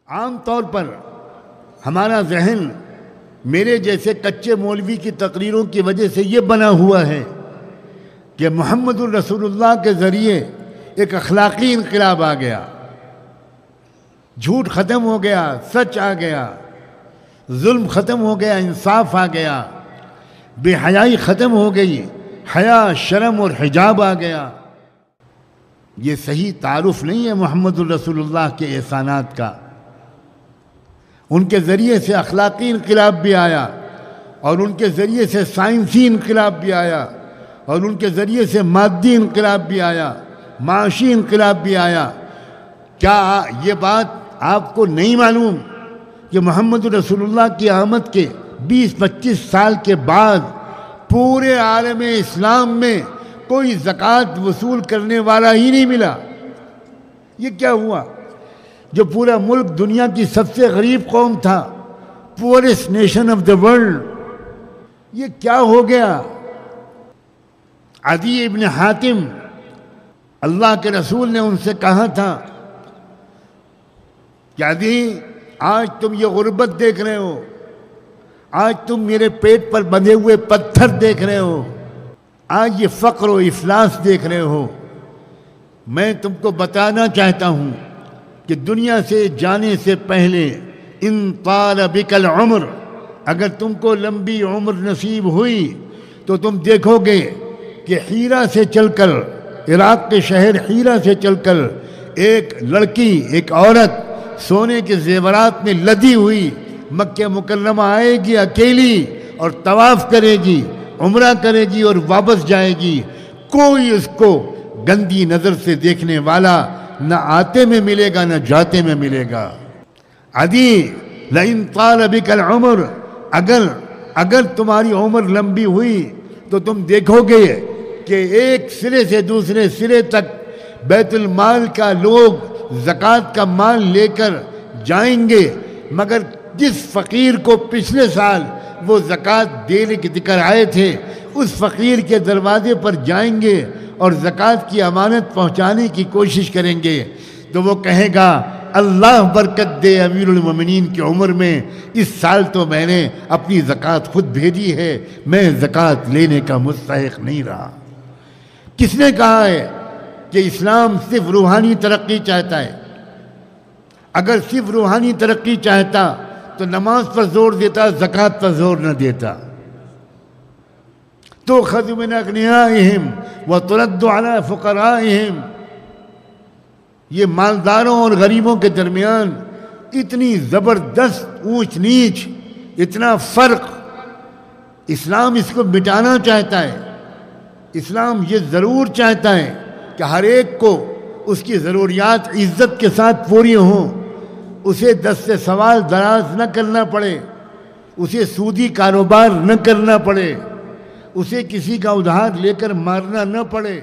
عام طور پر ہمارا ذہن میرے جیسے کچے مولوی کی تقریروں کی وجہ سے یہ بنا ہوا ہے کہ محمد الرسول اللہ کے ذریعے ایک اخلاقی انقلاب آ گیا، جھوٹ ختم ہو گیا، سچ آ گیا، ظلم ختم ہو گیا، انصاف آ گیا، بے حیائی ختم ہو گئی، حیا، شرم اور حجاب آ گیا۔ یہ صحیح تعارف نہیں ہے محمد الرسول اللہ کے احسانات کا۔ ان کے ذریعے سے اخلاقی انقلاب بھی آیا، اور ان کے ذریعے سے سائنسی انقلاب بھی آیا، اور ان کے ذریعے سے مادی انقلاب بھی آیا، معاشی انقلاب بھی آیا۔ کیا یہ بات آپ کو نہیں معلوم کہ محمد رسول اللہ کی آمد کے 20-25 سال کے بعد پورے عالم اسلام میں کوئی زکوٰۃ وصول کرنے والا ہی نہیں ملا؟ یہ کیا ہوا؟ جو پورا ملک دنیا کی سب سے غریب قوم تھا، پوریسٹ نیشن آف دا ورلڈ، یہ کیا ہو گیا؟ عدی ابن حاتم، اللہ کے رسول نے ان سے کہا تھا کہ عدی، آج تم یہ غربت دیکھ رہے ہو، آج تم میرے پیٹ پر بندھے ہوئے پتھر دیکھ رہے ہو، آج یہ فقر و افلاس دیکھ رہے ہو، میں تم کو بتانا چاہتا ہوں کہ دنیا سے جانے سے پہلے ان طال بک العمر، اگر تم کو لمبی عمر نصیب ہوئی تو تم دیکھو گے کہ حیرہ سے چل کر، عراق کے شہر حیرہ سے چل کر ایک لڑکی، ایک عورت سونے کے زیورات میں لدی ہوئی مکہ مکرمہ آئے گی اکیلی، اور طواف کرے گی، عمرہ کرے گی اور واپس جائے گی۔ کوئی اس کو گندی نظر سے دیکھنے والا نہ آتے میں ملے گا نہ جاتے میں ملے گا۔ عدی، لئن طال بک العمر، اگر تمہاری عمر لمبی ہوئی تو تم دیکھو گے کہ ایک سرے سے دوسرے سرے تک بیت المال کا لوگ زکوٰۃ کا مال لے کر جائیں گے، مگر جس فقیر کو پچھلے سال وہ زکوٰۃ دینے کے ذکر آئے تھے، اس فقیر کے دروازے پر جائیں گے اور زکوٰۃ کی امانت پہنچانے کی کوشش کریں گے، تو وہ کہے گا اللہ برکت دے امیر المومنین کی عمر میں، اس سال تو میں نے اپنی زکوٰۃ خود بھیجی ہے، میں زکوٰۃ لینے کا مستحق نہیں رہا۔ کس نے کہا ہے کہ اسلام صرف روحانی ترقی چاہتا ہے؟ اگر صرف روحانی ترقی چاہتا تو نماز پر زور دیتا، زکوٰۃ پر زور نہ دیتا۔ تؤخذ من اغنیائہم وترد علی فقرائہم، یہ مالداروں اور غریبوں کے درمیان اتنی زبردست اونچ نیچ، اتنا فرق، اسلام اس کو مٹانا چاہتا ہے۔ اسلام یہ ضرور چاہتا ہے کہ ہر ایک کو اس کی ضروریات عزت کے ساتھ پوری ہوں، اسے دست سوال دراز نہ کرنا پڑے، اسے سودی کاروبار نہ کرنا پڑے، اسے کسی کا ادھار لے کر مارنا نہ پڑے۔